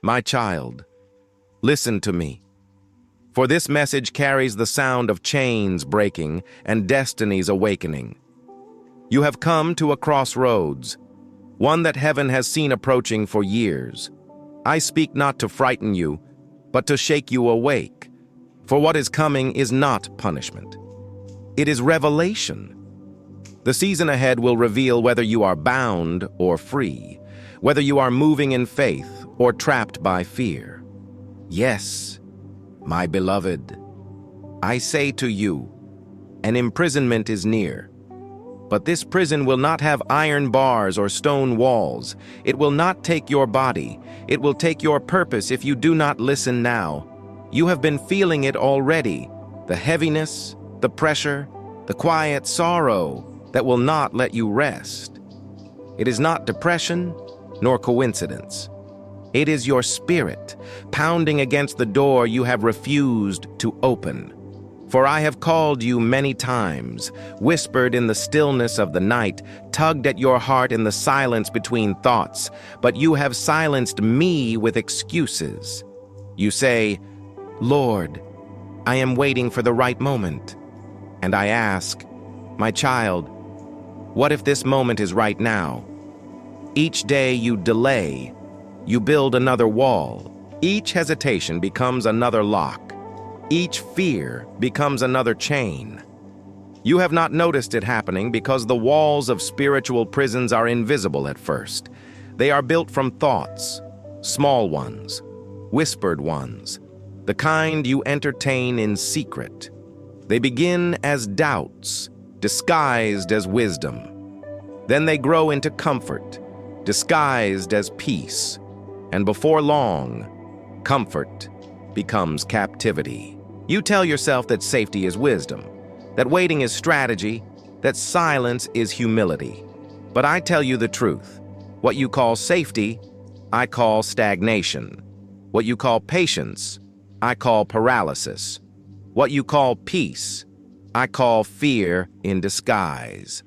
My child, listen to me, for this message carries the sound of chains breaking and destinies awakening. You have come to a crossroads, one that heaven has seen approaching for years. I speak not to frighten you, but to shake you awake, for what is coming is not punishment. It is revelation. The season ahead will reveal whether you are bound or free, whether you are moving in faith or trapped by fear. Yes, my beloved, I say to you, an imprisonment is near. But this prison will not have iron bars or stone walls. It will not take your body. It will take your purpose if you do not listen now. You have been feeling it already, the heaviness, the pressure, the quiet sorrow that will not let you rest. It is not depression nor coincidence. It is your spirit pounding against the door you have refused to open. For I have called you many times, whispered in the stillness of the night, tugged at your heart in the silence between thoughts, but you have silenced me with excuses. You say, Lord, I am waiting for the right moment. And I ask, my child, what if this moment is right now? Each day you delay, you build another wall. Each hesitation becomes another lock. Each fear becomes another chain. You have not noticed it happening because the walls of spiritual prisons are invisible at first. They are built from thoughts, small ones, whispered ones, the kind you entertain in secret. They begin as doubts, disguised as wisdom. Then they grow into comfort, disguised as peace. And before long, comfort becomes captivity. You tell yourself that safety is wisdom, that waiting is strategy, that silence is humility. But I tell you the truth. What you call safety, I call stagnation. What you call patience, I call paralysis. What you call peace, I call fear in disguise.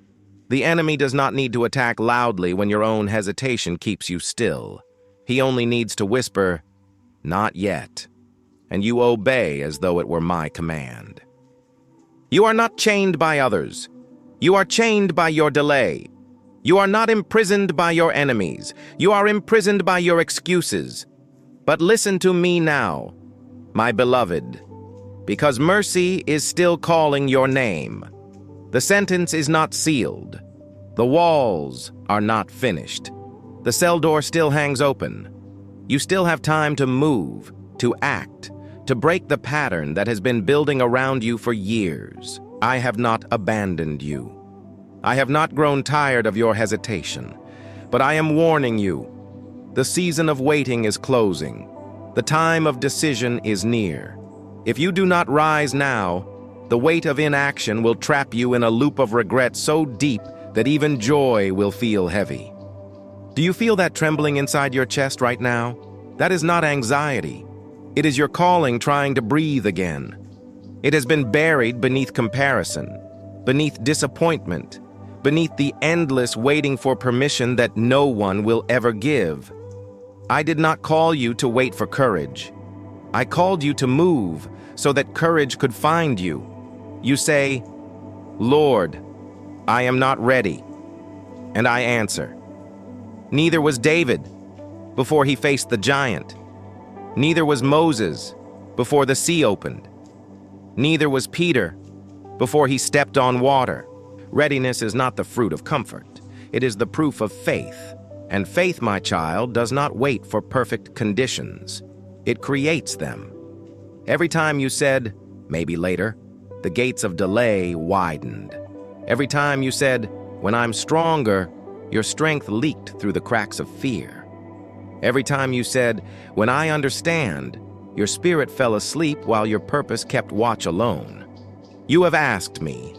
The enemy does not need to attack loudly when your own hesitation keeps you still. He only needs to whisper, "Not yet," and you obey as though it were my command. You are not chained by others. You are chained by your delay. You are not imprisoned by your enemies. You are imprisoned by your excuses. But listen to me now, my beloved, because mercy is still calling your name. The sentence is not sealed. The walls are not finished. The cell door still hangs open. You still have time to move, to act, to break the pattern that has been building around you for years. I have not abandoned you. I have not grown tired of your hesitation, but I am warning you. The season of waiting is closing. The time of decision is near. If you do not rise now, the weight of inaction will trap you in a loop of regret so deep that even joy will feel heavy. Do you feel that trembling inside your chest right now? That is not anxiety. It is your calling trying to breathe again. It has been buried beneath comparison, beneath disappointment, beneath the endless waiting for permission that no one will ever give. I did not call you to wait for courage. I called you to move so that courage could find you. You say, Lord, I am not ready. And I answer, neither was David before he faced the giant. Neither was Moses before the sea opened. Neither was Peter before he stepped on water. Readiness is not the fruit of comfort. It is the proof of faith. And faith, my child, does not wait for perfect conditions. It creates them. Every time you said, maybe later, the gates of delay widened. Every time you said, when I'm stronger, your strength leaked through the cracks of fear. Every time you said, when I understand, your spirit fell asleep while your purpose kept watch alone. You have asked me,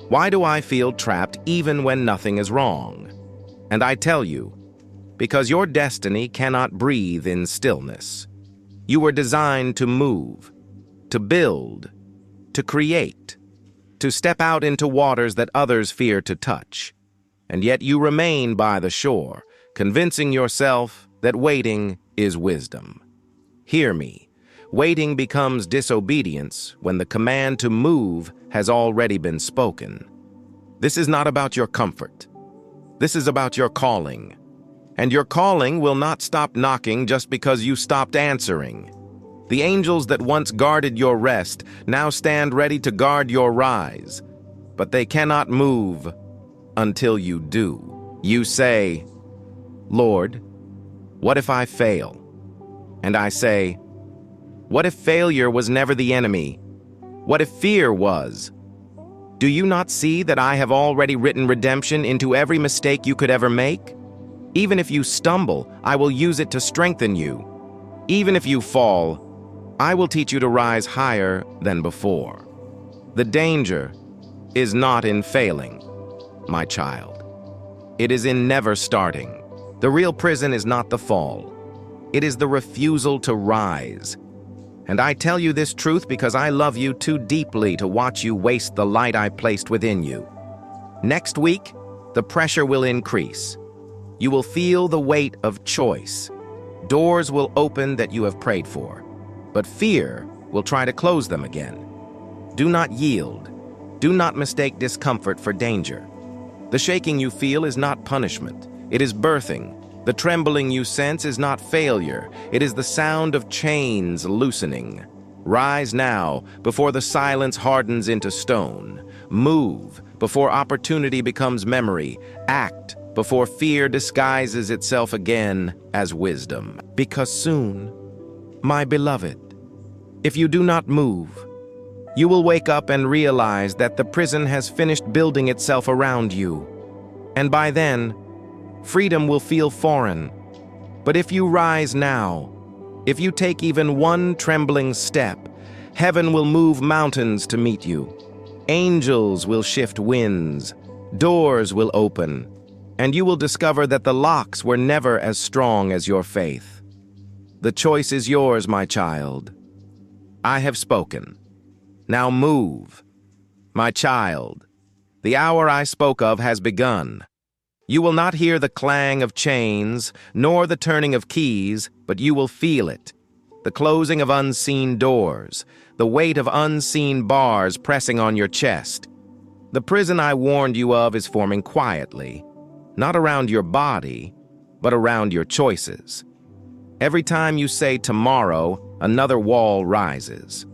why do I feel trapped even when nothing is wrong? And I tell you, because your destiny cannot breathe in stillness. You were designed to move, to build, to create, to step out into waters that others fear to touch. And yet you remain by the shore, convincing yourself that waiting is wisdom. Hear me. Waiting becomes disobedience when the command to move has already been spoken. This is not about your comfort. This is about your calling. And your calling will not stop knocking just because you stopped answering. The angels that once guarded your rest now stand ready to guard your rise. But they cannot move until you do. You say, Lord, what if I fail? And I say, what if failure was never the enemy? What if fear was? Do you not see that I have already written redemption into every mistake you could ever make? Even if you stumble, I will use it to strengthen you. Even if you fall, I will teach you to rise higher than before. The danger is not in failing, my child. It is in never starting. The real prison is not the fall. It is the refusal to rise. And I tell you this truth because I love you too deeply to watch you waste the light I placed within you. Next week, the pressure will increase. You will feel the weight of choice. Doors will open that you have prayed for, but fear will try to close them again. Do not yield. Do not mistake discomfort for danger. The shaking you feel is not punishment. It is birthing. The trembling you sense is not failure. It is the sound of chains loosening. Rise now, before the silence hardens into stone. Move, before opportunity becomes memory. Act, before fear disguises itself again as wisdom. Because soon, my beloved, if you do not move, you will wake up and realize that the prison has finished building itself around you. And by then, freedom will feel foreign. But if you rise now, if you take even one trembling step, heaven will move mountains to meet you. Angels will shift winds. Doors will open. And you will discover that the locks were never as strong as your faith. The choice is yours, my child. I have spoken. Now move. My child, the hour I spoke of has begun. You will not hear the clang of chains, nor the turning of keys, but you will feel it. The closing of unseen doors, the weight of unseen bars pressing on your chest. The prison I warned you of is forming quietly, not around your body, but around your choices. Every time you say tomorrow, another wall rises.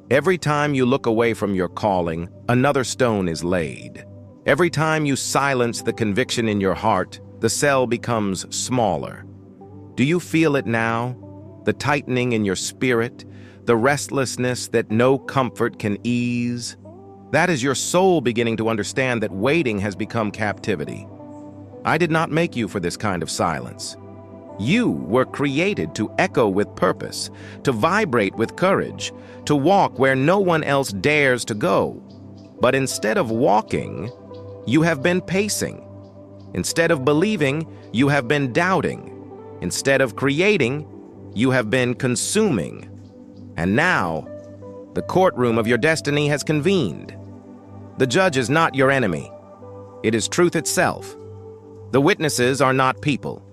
Every time you look away from your calling, another stone is laid. Every time you silence the conviction in your heart, the cell becomes smaller. Do you feel it now? The tightening in your spirit, the restlessness that no comfort can ease? That is your soul beginning to understand that waiting has become captivity. I did not make you for this kind of silence. You were created to echo with purpose, to vibrate with courage, to walk where no one else dares to go. But instead of walking, you have been pacing. Instead of believing, you have been doubting. Instead of creating, you have been consuming. And now, the courtroom of your destiny has convened. The judge is not your enemy. It is truth itself. The witnesses are not people.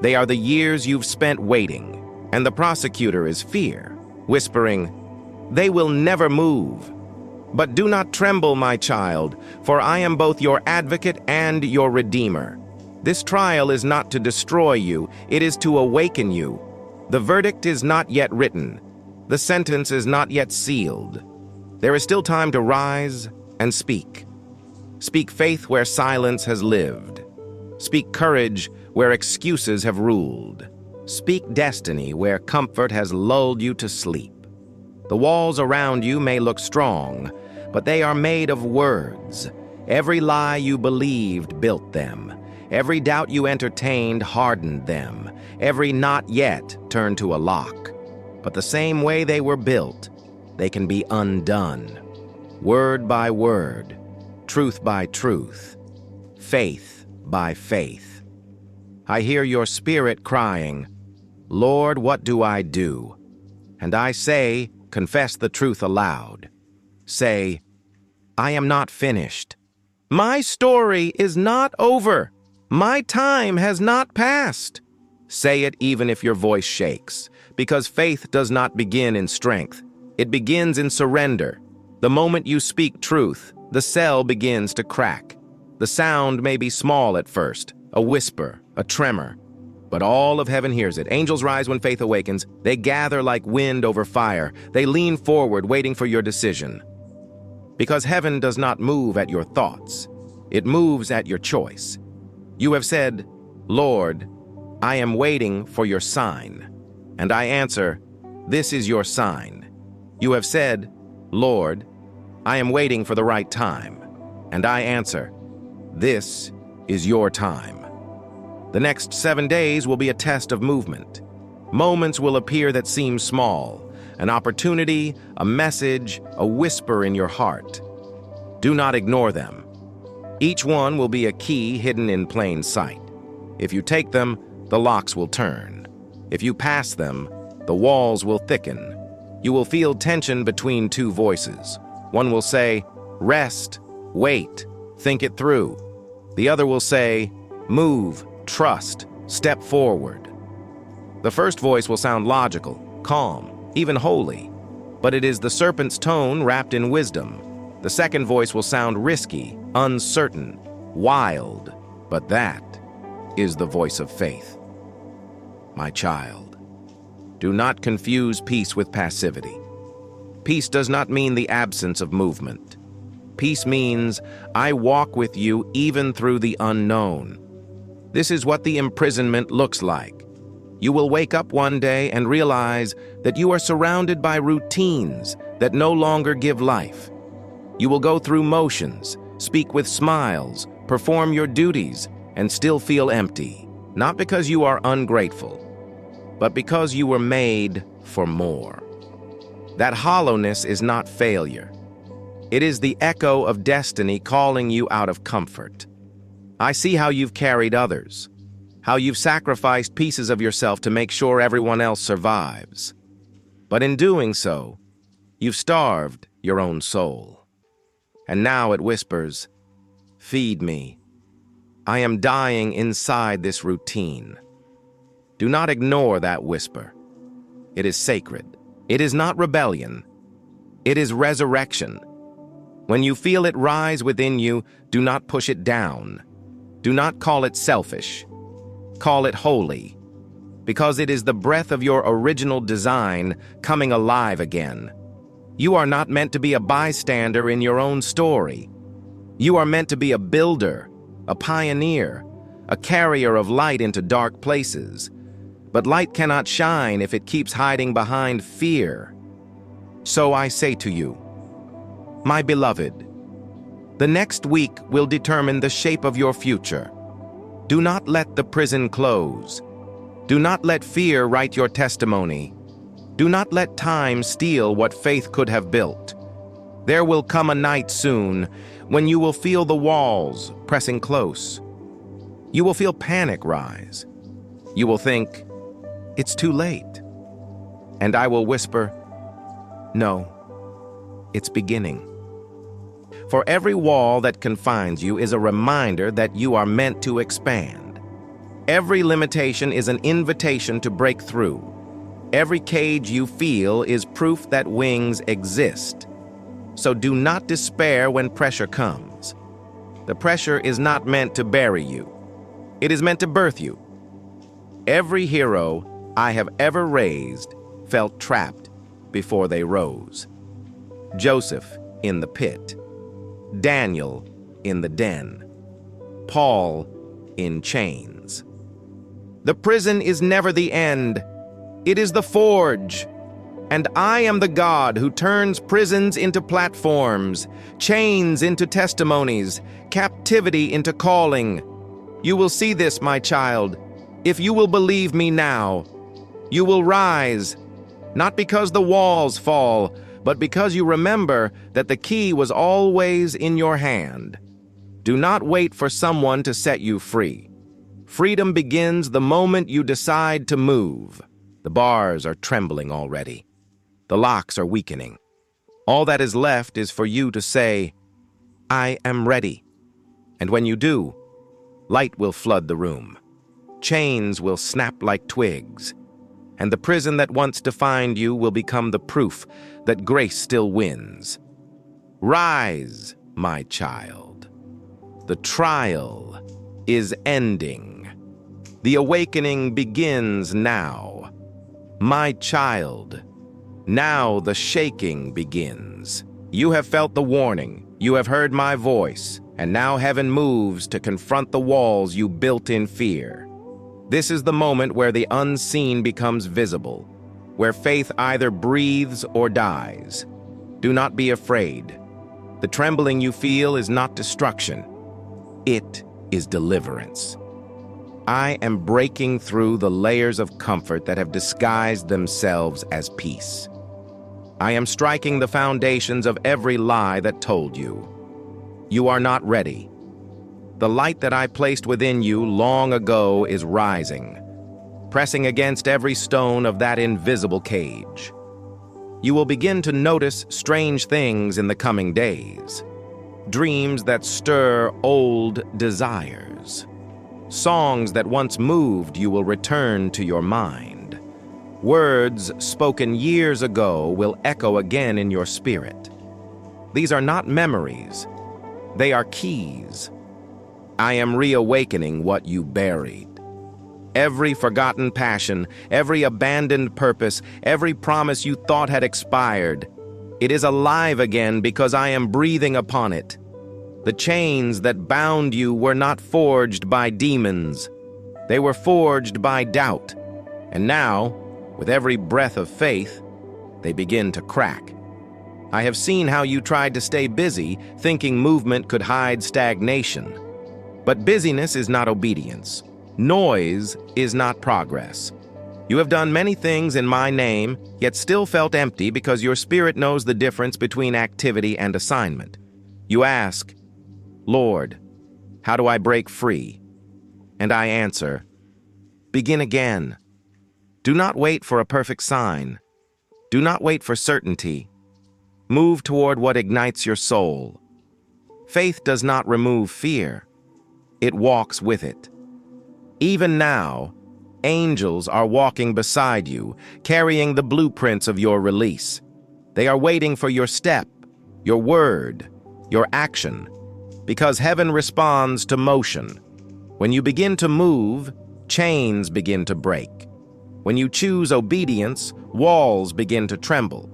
They are the years you've spent waiting, and the prosecutor is fear, whispering, "They will never move." But do not tremble, my child, for I am both your advocate and your redeemer. This trial is not to destroy you, it is to awaken you. The verdict is not yet written. The sentence is not yet sealed. There is still time to rise and speak. Speak faith where silence has lived. Speak courage where excuses have ruled. Speak destiny where comfort has lulled you to sleep. The walls around you may look strong, but they are made of words. Every lie you believed built them. Every doubt you entertained hardened them. Every not yet turned to a lock. But the same way they were built, they can be undone. Word by word, truth by truth, faith by faith. I hear your spirit crying, "Lord, what do I do?" And I say, confess the truth aloud. Say, I am not finished. My story is not over. My time has not passed. Say it even if your voice shakes, because faith does not begin in strength. It begins in surrender. The moment you speak truth, the cell begins to crack. The sound may be small at first, a whisper, a tremor, but all of heaven hears it. Angels rise when faith awakens. They gather like wind over fire. They lean forward, waiting for your decision. Because heaven does not move at your thoughts. It moves at your choice. You have said, "Lord, I am waiting for your sign." And I answer, "This is your sign." You have said, "Lord, I am waiting for the right time." And I answer, "This is your time." The next 7 days will be a test of movement. Moments will appear that seem small, an opportunity, a message, a whisper in your heart. Do not ignore them. Each one will be a key hidden in plain sight. If you take them, the locks will turn. If you pass them, the walls will thicken. You will feel tension between two voices. One will say, "Rest, wait, think it through." The other will say, "Move, trust, step forward." The first voice will sound logical, calm, even holy, but it is the serpent's tone wrapped in wisdom. The second voice will sound risky, uncertain, wild, but that is the voice of faith. My child, do not confuse peace with passivity. Peace does not mean the absence of movement. Peace means I walk with you even through the unknown. This is what the imprisonment looks like. You will wake up one day and realize that you are surrounded by routines that no longer give life. You will go through motions, speak with smiles, perform your duties, and still feel empty, not because you are ungrateful, but because you were made for more. That hollowness is not failure. It is the echo of destiny calling you out of comfort. I see how you've carried others, how you've sacrificed pieces of yourself to make sure everyone else survives. But in doing so, you've starved your own soul. And now it whispers, "Feed me. I am dying inside this routine." Do not ignore that whisper. It is sacred. It is not rebellion. It is resurrection. When you feel it rise within you, do not push it down. Do not call it selfish. Call it holy, because it is the breath of your original design coming alive again. You are not meant to be a bystander in your own story. You are meant to be a builder, a pioneer, a carrier of light into dark places. But light cannot shine if it keeps hiding behind fear. So I say to you, my beloved, the next week will determine the shape of your future. Do not let the prison close. Do not let fear write your testimony. Do not let time steal what faith could have built. There will come a night soon when you will feel the walls pressing close. You will feel panic rise. You will think, it's too late. And I will whisper, no, it's beginning. For every wall that confines you is a reminder that you are meant to expand. Every limitation is an invitation to break through. Every cage you feel is proof that wings exist. So do not despair when pressure comes. The pressure is not meant to bury you. It is meant to birth you. Every hero I have ever raised felt trapped before they rose. Joseph in the pit. Daniel in the den. Paul in chains. The prison is never the end. It is the forge. And I am the God who turns prisons into platforms, chains into testimonies, captivity into calling. You will see this, my child, if you will believe me now. You will rise, not because the walls fall, but because you remember that the key was always in your hand. Do not wait for someone to set you free. Freedom begins the moment you decide to move. The bars are trembling already. The locks are weakening. All that is left is for you to say, I am ready. And when you do, light will flood the room. chains will snap like twigs, and the prison that once defined you will become the proof that grace still wins. Rise, my child. The trial is ending. The awakening begins now. My child, now the shaking begins. You have felt the warning, you have heard my voice, and now heaven moves to confront the walls you built in fear. This is the moment where the unseen becomes visible, where faith either breathes or dies. Do not be afraid. The trembling you feel is not destruction. It is deliverance. I am breaking through the layers of comfort that have disguised themselves as peace. I am striking the foundations of every lie that told you. You are not ready. The light that I placed within you long ago is rising, pressing against every stone of that invisible cage. You will begin to notice strange things in the coming days. Dreams that stir old desires. Songs that once moved you will return to your mind. Words spoken years ago will echo again in your spirit. These are not memories. They are keys. I am reawakening what you buried. Every forgotten passion, every abandoned purpose, every promise you thought had expired, it is alive again because I am breathing upon it. The chains that bound you were not forged by demons. They were forged by doubt. And now, with every breath of faith, they begin to crack. I have seen how you tried to stay busy, thinking movement could hide stagnation. But busyness is not obedience. Noise is not progress. You have done many things in my name, yet still felt empty because your spirit knows the difference between activity and assignment. You ask, Lord, how do I break free? And I answer, begin again. Do not wait for a perfect sign. Do not wait for certainty. Move toward what ignites your soul. Faith does not remove fear. It walks with it. Even now, angels are walking beside you, carrying the blueprints of your release. They are waiting for your step, your word, your action, because heaven responds to motion. When you begin to move, chains begin to break. When you choose obedience, walls begin to tremble.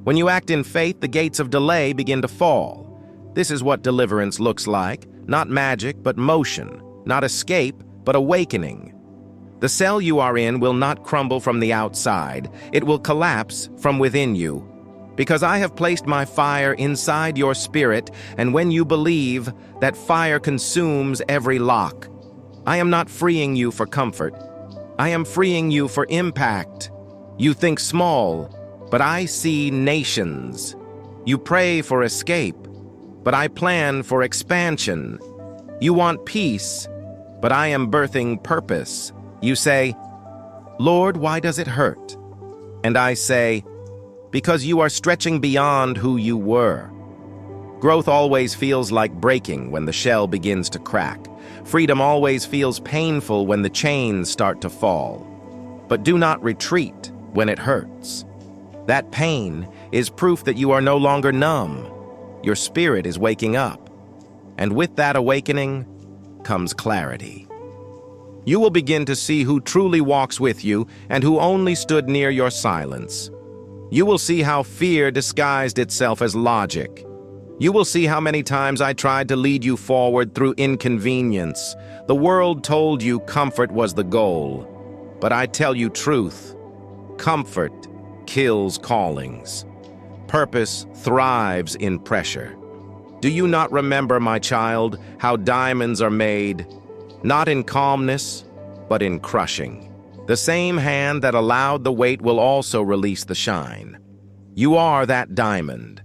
When you act in faith, the gates of delay begin to fall. This is what deliverance looks like, not magic, but motion, not escape, but awakening. The cell you are in will not crumble from the outside. It will collapse from within you. Because I have placed my fire inside your spirit, and when you believe, that fire consumes every lock. I am not freeing you for comfort. I am freeing you for impact. You think small, but I see nations. You pray for escape, but I plan for expansion. You want peace, but I am birthing purpose. You say, Lord, why does it hurt? And I say, because you are stretching beyond who you were. Growth always feels like breaking when the shell begins to crack. Freedom always feels painful when the chains start to fall. But do not retreat when it hurts. That pain is proof that you are no longer numb. Your spirit is waking up. And with that awakening comes clarity. You will begin to see who truly walks with you and who only stood near your silence. You will see how fear disguised itself as logic. You will see how many times I tried to lead you forward through inconvenience. The world told you comfort was the goal. But I tell you truth. Comfort kills callings. Purpose thrives in pressure. Do you not remember, my child, how diamonds are made? Not in calmness, but in crushing. The same hand that allowed the weight will also release the shine. You are that diamond.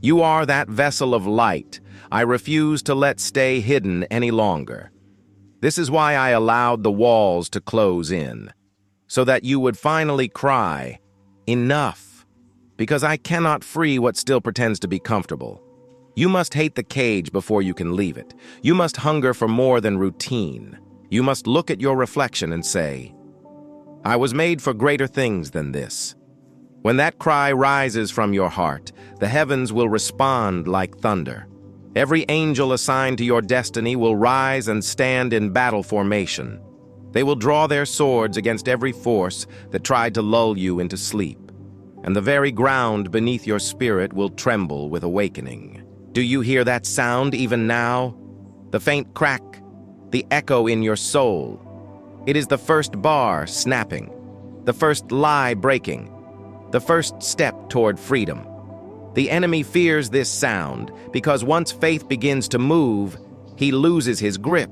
You are that vessel of light I refuse to let stay hidden any longer. This is why I allowed the walls to close in, so that you would finally cry, enough, because I cannot free what still pretends to be comfortable. You must hate the cage before you can leave it. You must hunger for more than routine. You must look at your reflection and say, I was made for greater things than this. When that cry rises from your heart, the heavens will respond like thunder. Every angel assigned to your destiny will rise and stand in battle formation. They will draw their swords against every force that tried to lull you into sleep, and the very ground beneath your spirit will tremble with awakening. Do you hear that sound even now? The faint crack, the echo in your soul. It is the first bar snapping, the first lie breaking, the first step toward freedom. The enemy fears this sound because once faith begins to move, he loses his grip.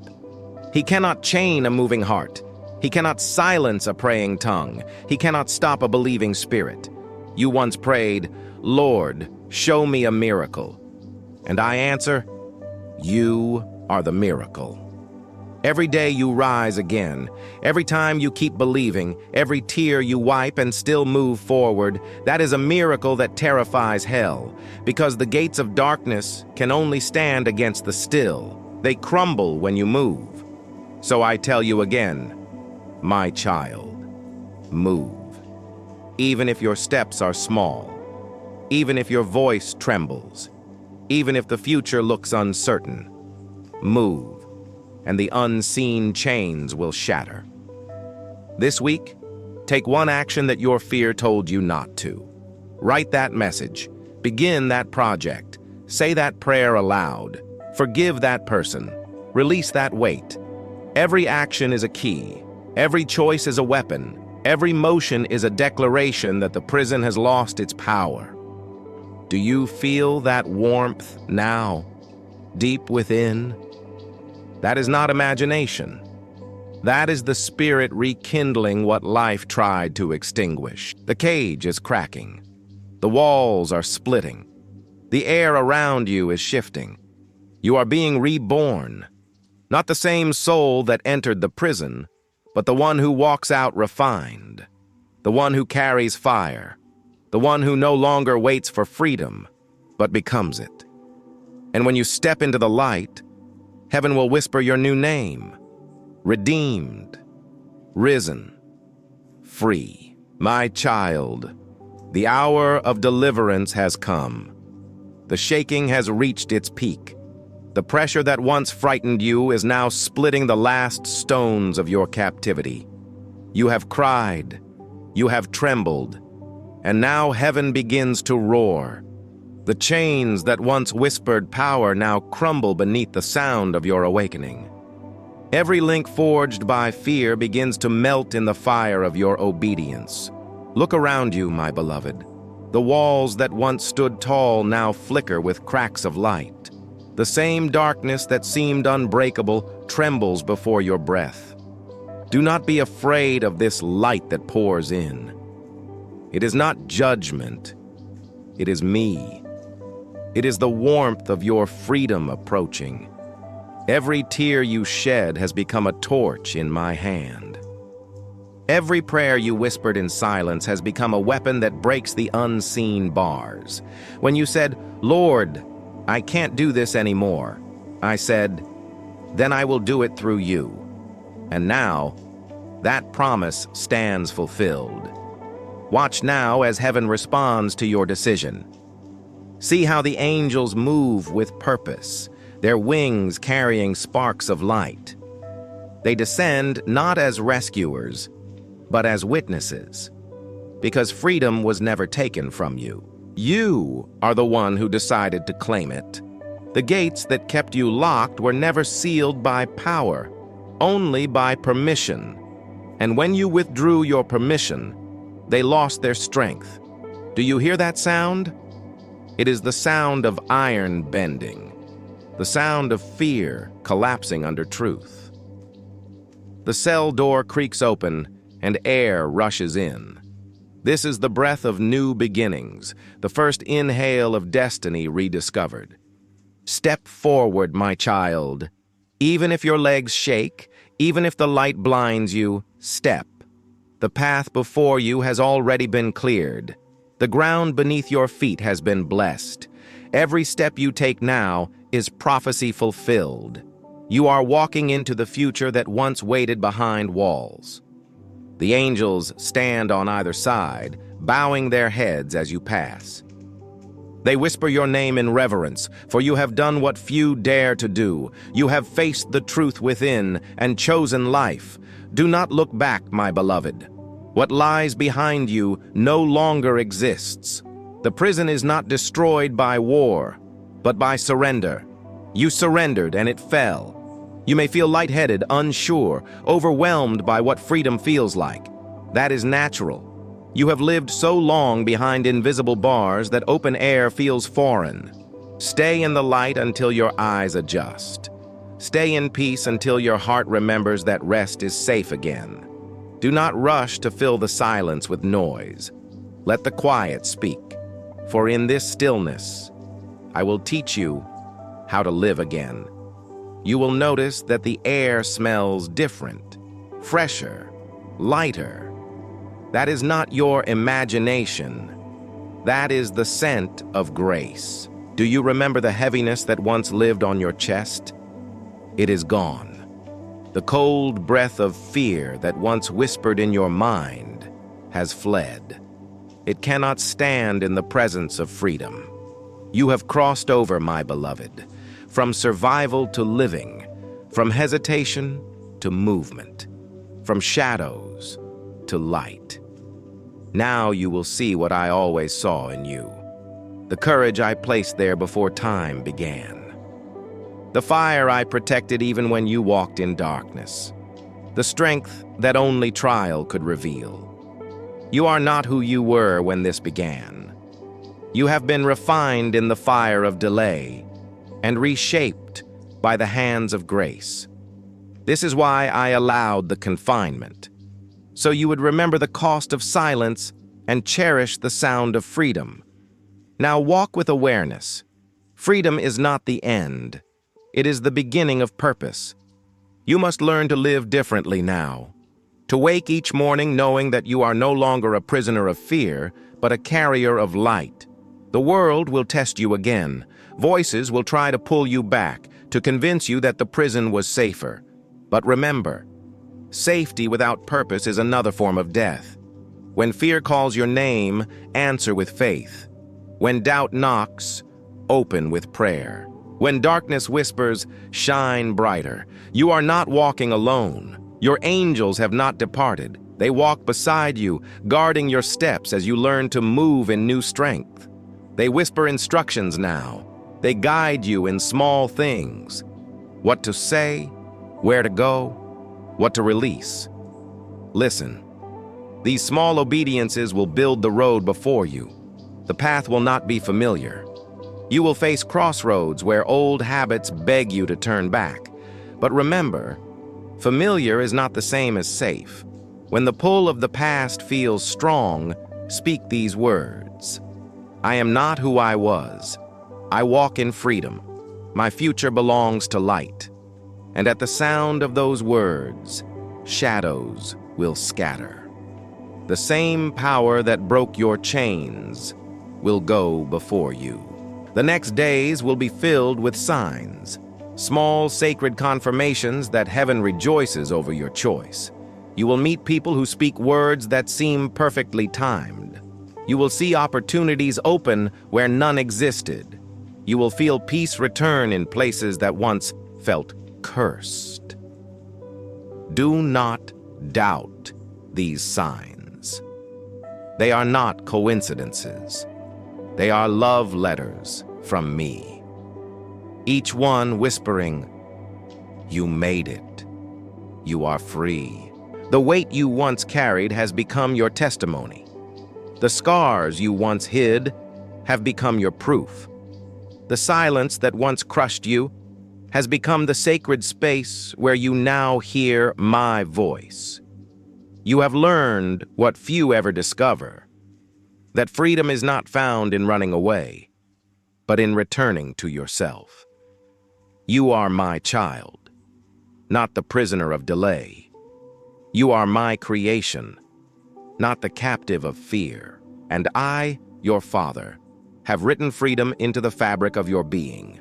He cannot chain a moving heart. He cannot silence a praying tongue. He cannot stop a believing spirit. You once prayed, Lord, show me a miracle. And I answer, you are the miracle. Every day you rise again. Every time you keep believing, every tear you wipe and still move forward, that is a miracle that terrifies hell, because the gates of darkness can only stand against the still. They crumble when you move. So I tell you again, my child, move. Even if your steps are small, even if your voice trembles, even if the future looks uncertain, move, and the unseen chains will shatter. This week, take one action that your fear told you not to. Write that message. Begin that project. Say that prayer aloud. Forgive that person. Release that weight. Every action is a key. Every choice is a weapon. Every motion is a declaration that the prison has lost its power. Do you feel that warmth now, deep within? That is not imagination. That is the spirit rekindling what life tried to extinguish. The cage is cracking. The walls are splitting. The air around you is shifting. You are being reborn. Not the same soul that entered the prison, but the one who walks out refined. The one who carries fire. The one who no longer waits for freedom, but becomes it. And when you step into the light, heaven will whisper your new name, redeemed, risen, free. My child, the hour of deliverance has come. The shaking has reached its peak. The pressure that once frightened you is now splitting the last stones of your captivity. You have cried, you have trembled, and now heaven begins to roar. The chains that once whispered power now crumble beneath the sound of your awakening. Every link forged by fear begins to melt in the fire of your obedience. Look around you, my beloved. The walls that once stood tall now flicker with cracks of light. The same darkness that seemed unbreakable trembles before your breath. Do not be afraid of this light that pours in. It is not judgment. It is me. It is the warmth of your freedom approaching. Every tear you shed has become a torch in my hand. Every prayer you whispered in silence has become a weapon that breaks the unseen bars. When you said, Lord, I can't do this anymore, I said, then I will do it through you. And now, that promise stands fulfilled. Watch now as heaven responds to your decision. See how the angels move with purpose, their wings carrying sparks of light. They descend not as rescuers, but as witnesses, because freedom was never taken from you. You are the one who decided to claim it. The gates that kept you locked were never sealed by power, only by permission. And when you withdrew your permission, they lost their strength. Do you hear that sound? It is the sound of iron bending, the sound of fear collapsing under truth. The cell door creaks open and air rushes in. This is the breath of new beginnings, the first inhale of destiny rediscovered. Step forward, my child. Even if your legs shake, even if the light blinds you, step. The path before you has already been cleared. The ground beneath your feet has been blessed. Every step you take now is prophecy fulfilled. You are walking into the future that once waited behind walls. The angels stand on either side, bowing their heads as you pass. They whisper your name in reverence, for you have done what few dare to do. You have faced the truth within and chosen life. Do not look back, my beloved. What lies behind you no longer exists. The prison is not destroyed by war, but by surrender. You surrendered and it fell. You may feel lightheaded, unsure, overwhelmed by what freedom feels like. That is natural. You have lived so long behind invisible bars that open air feels foreign. Stay in the light until your eyes adjust. Stay in peace until your heart remembers that rest is safe again. Do not rush to fill the silence with noise. Let the quiet speak, for in this stillness, I will teach you how to live again. You will notice that the air smells different, fresher, lighter. That is not your imagination. That is the scent of grace. Do you remember the heaviness that once lived on your chest? It is gone. The cold breath of fear that once whispered in your mind has fled. It cannot stand in the presence of freedom. You have crossed over, my beloved, from survival to living, from hesitation to movement, from shadows to light. Now you will see what I always saw in you, the courage I placed there before time began, the fire I protected even when you walked in darkness, the strength that only trial could reveal. You are not who you were when this began. You have been refined in the fire of delay and reshaped by the hands of grace. This is why I allowed the confinement, so you would remember the cost of silence and cherish the sound of freedom. Now walk with awareness. Freedom is not the end. It is the beginning of purpose. You must learn to live differently now, to wake each morning knowing that you are no longer a prisoner of fear, but a carrier of light. The world will test you again. Voices will try to pull you back, to convince you that the prison was safer. But remember, safety without purpose is another form of death. When fear calls your name, answer with faith. When doubt knocks, open with prayer. When darkness whispers, shine brighter. You are not walking alone. Your angels have not departed. They walk beside you, guarding your steps as you learn to move in new strength. They whisper instructions now. They guide you in small things. What to say, where to go, what to release. Listen, these small obediences will build the road before you. The path will not be familiar. You will face crossroads where old habits beg you to turn back. But remember, familiar is not the same as safe. When the pull of the past feels strong, speak these words. I am not who I was. I walk in freedom. My future belongs to light. And at the sound of those words, shadows will scatter. The same power that broke your chains will go before you. The next days will be filled with signs, small sacred confirmations that heaven rejoices over your choice. You will meet people who speak words that seem perfectly timed. You will see opportunities open where none existed. You will feel peace return in places that once felt cursed. Do not doubt these signs. They are not coincidences. They are love letters from me. Each one whispering, you made it. You are free. The weight you once carried has become your testimony. The scars you once hid have become your proof. The silence that once crushed you has become the sacred space where you now hear my voice. You have learned what few ever discover, that freedom is not found in running away, but in returning to yourself. You are my child, not the prisoner of delay. You are my creation, not the captive of fear. And I, your father, have written freedom into the fabric of your being.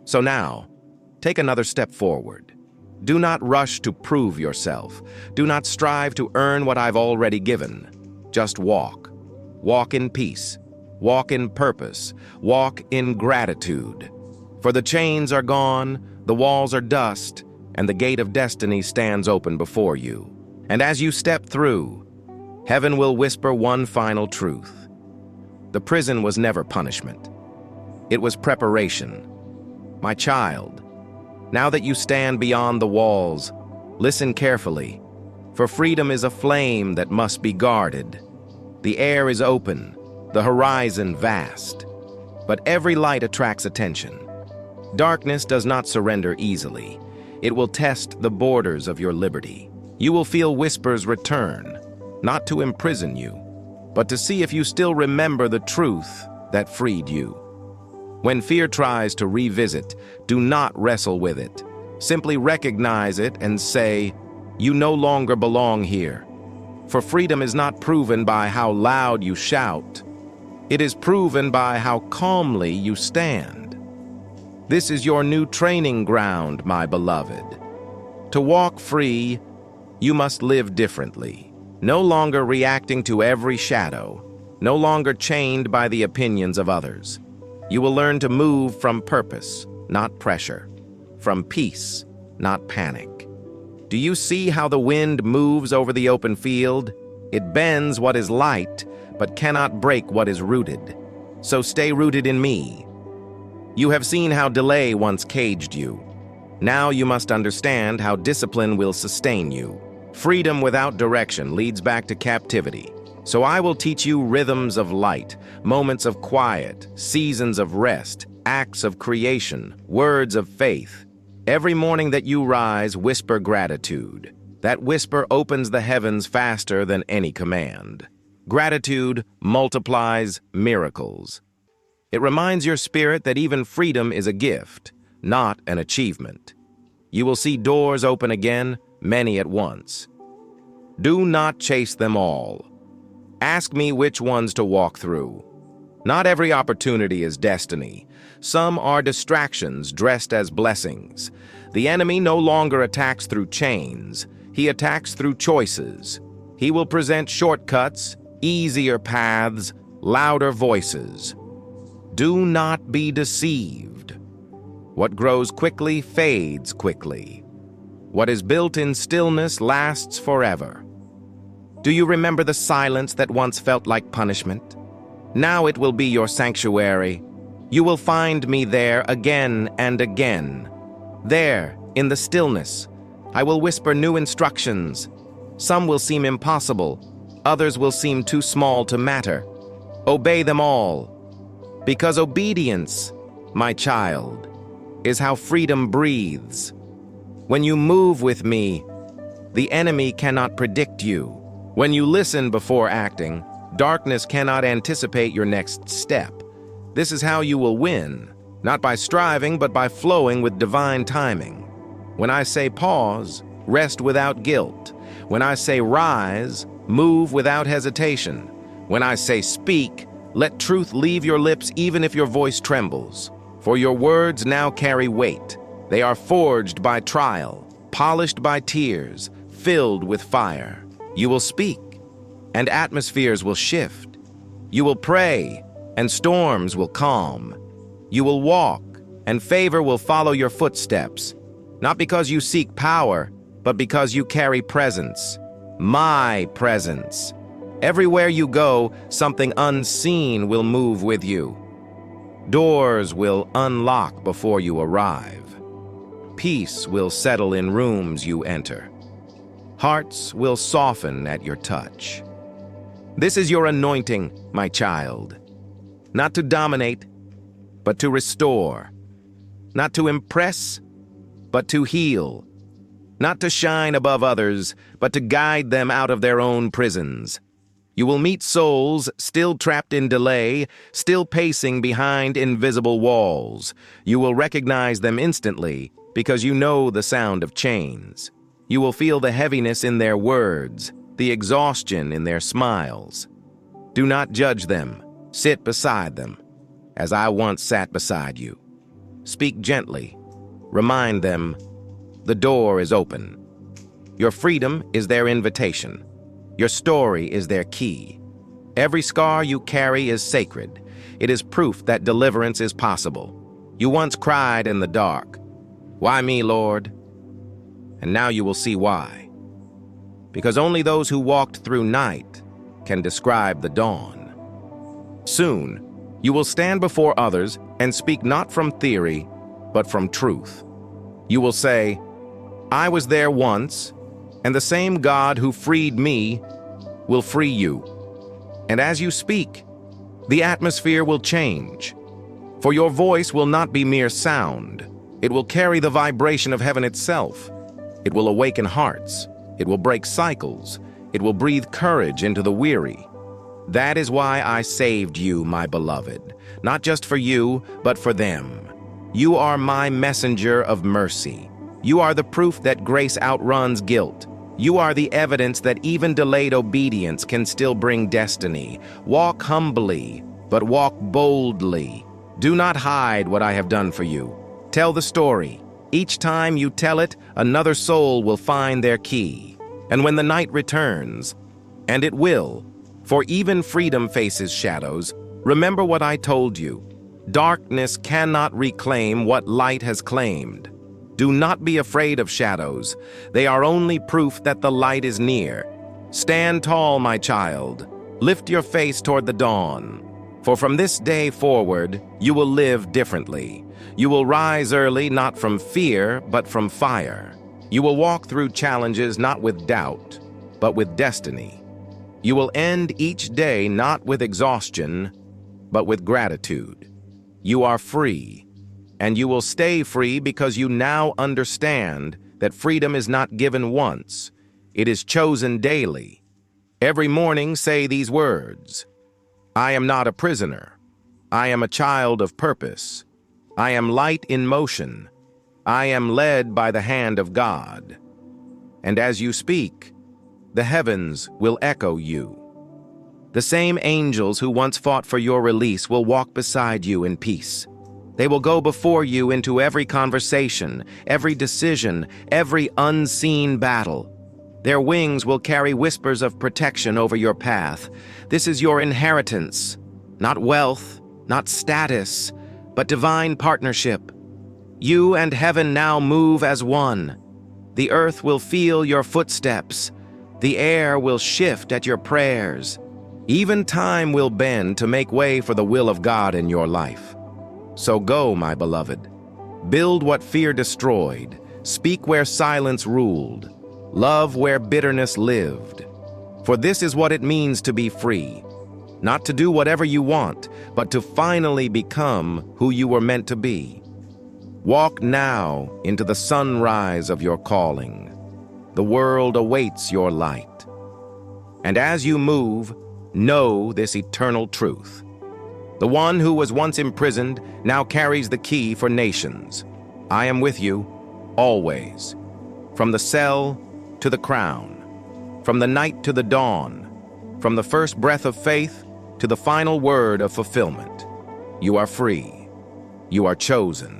So now, Take another step forward. Do not rush to prove yourself. Do not strive to earn what I've already given. Just walk. Walk in peace. Walk in purpose. Walk in gratitude. For the chains are gone, the walls are dust, and the gate of destiny stands open before you. And as you step through, heaven will whisper one final truth. The prison was never punishment. It was preparation. My child, now that you stand beyond the walls, listen carefully, for freedom is a flame that must be guarded. The air is open, the horizon vast, but every light attracts attention. Darkness does not surrender easily. It will test the borders of your liberty. You will feel whispers return, not to imprison you, but to see if you still remember the truth that freed you. When fear tries to revisit, do not wrestle with it. Simply recognize it and say, "You no longer belong here." For freedom is not proven by how loud you shout. It is proven by how calmly you stand. This is your new training ground, my beloved. To walk free, you must live differently, no longer reacting to every shadow, no longer chained by the opinions of others. You will learn to move from purpose, not pressure, from peace, not panic. Do you see how the wind moves over the open field? It bends what is light, but cannot break what is rooted. So stay rooted in me. You have seen how delay once caged you. Now you must understand how discipline will sustain you. Freedom without direction leads back to captivity. So I will teach you rhythms of light, moments of quiet, seasons of rest, acts of creation, words of faith. Every morning that you rise, whisper gratitude. That whisper opens the heavens faster than any command. Gratitude multiplies miracles. It reminds your spirit that even freedom is a gift, not an achievement. You will see doors open again, many at once. Do not chase them all. Ask me which ones to walk through. Not every opportunity is destiny. Some are distractions dressed as blessings. The enemy no longer attacks through chains. He attacks through choices. He will present shortcuts, easier paths, louder voices. Do not be deceived. What grows quickly fades quickly. What is built in stillness lasts forever. Do you remember the silence that once felt like punishment? Now it will be your sanctuary. You will find me there again and again. There, in the stillness, I will whisper new instructions. Some will seem impossible. Others will seem too small to matter. Obey them all. Because obedience, my child, is how freedom breathes. When you move with me, the enemy cannot predict you. When you listen before acting, darkness cannot anticipate your next step. This is how you will win, not by striving, but by flowing with divine timing. When I say pause, rest without guilt. When I say rise, move without hesitation. When I say speak, let truth leave your lips even if your voice trembles. For your words now carry weight. They are forged by trial, polished by tears, filled with fire. You will speak, and atmospheres will shift. You will pray, and storms will calm. You will walk, and favor will follow your footsteps. Not because you seek power, but because you carry presence. My presence. Everywhere you go, something unseen will move with you. Doors will unlock before you arrive. Peace will settle in rooms you enter. Hearts will soften at your touch. This is your anointing, my child. Not to dominate, but to restore. Not to impress, but to heal. Not to shine above others, but to guide them out of their own prisons. You will meet souls still trapped in delay, still pacing behind invisible walls. You will recognize them instantly because you know the sound of chains. You will feel the heaviness in their words, the exhaustion in their smiles. Do not judge them. Sit beside them, as I once sat beside you. Speak gently. Remind them, the door is open. Your freedom is their invitation. Your story is their key. Every scar you carry is sacred. It is proof that deliverance is possible. You once cried in the dark, "Why me, Lord?" And now you will see why. Because only those who walked through night can describe the dawn. Soon, you will stand before others and speak not from theory, but from truth. You will say, "I was there once, and the same God who freed me will free you." And as you speak, the atmosphere will change. For your voice will not be mere sound. It will carry the vibration of heaven itself. It will awaken hearts. It will break cycles. It will breathe courage into the weary. That is why I saved you, my beloved, not just for you, but for them. You are my messenger of mercy. You are the proof that grace outruns guilt. You are the evidence that even delayed obedience can still bring destiny. Walk humbly, but walk boldly. Do not hide what I have done for you. Tell the story. Each time you tell it, another soul will find their key. And when the night returns, and it will, for even freedom faces shadows, remember what I told you. Darkness cannot reclaim what light has claimed. Do not be afraid of shadows. They are only proof that the light is near. Stand tall, my child. Lift your face toward the dawn. For from this day forward, you will live differently. You will rise early, not from fear, but from fire. You will walk through challenges not with doubt, but with destiny. You will end each day not with exhaustion, but with gratitude. You are free, and you will stay free because you now understand that freedom is not given once. It is chosen daily. Every morning say these words: I am not a prisoner. I am a child of purpose. I am light in motion. I am led by the hand of God. And as you speak, the heavens will echo you. The same angels who once fought for your release will walk beside you in peace. They will go before you into every conversation, every decision, every unseen battle. Their wings will carry whispers of protection over your path. This is your inheritance, not wealth, not status, but divine partnership. You and heaven now move as one. The earth will feel your footsteps. The air will shift at your prayers. Even time will bend to make way for the will of God in your life. So go, my beloved. Build what fear destroyed. Speak where silence ruled. Love where bitterness lived. For this is what it means to be free. Not to do whatever you want, but to finally become who you were meant to be. Walk now into the sunrise of your calling. The world awaits your light. And as you move, know this eternal truth. The one who was once imprisoned now carries the key for nations. I am with you, always. From the cell to the crown. From the night to the dawn. From the first breath of faith to the final word of fulfillment. You are free. You are chosen.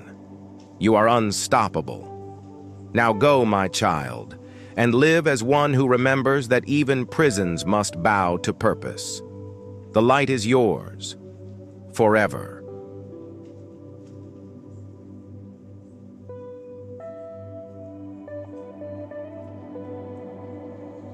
You are unstoppable. Now go, my child, and live as one who remembers that even prisons must bow to purpose. The light is yours, forever.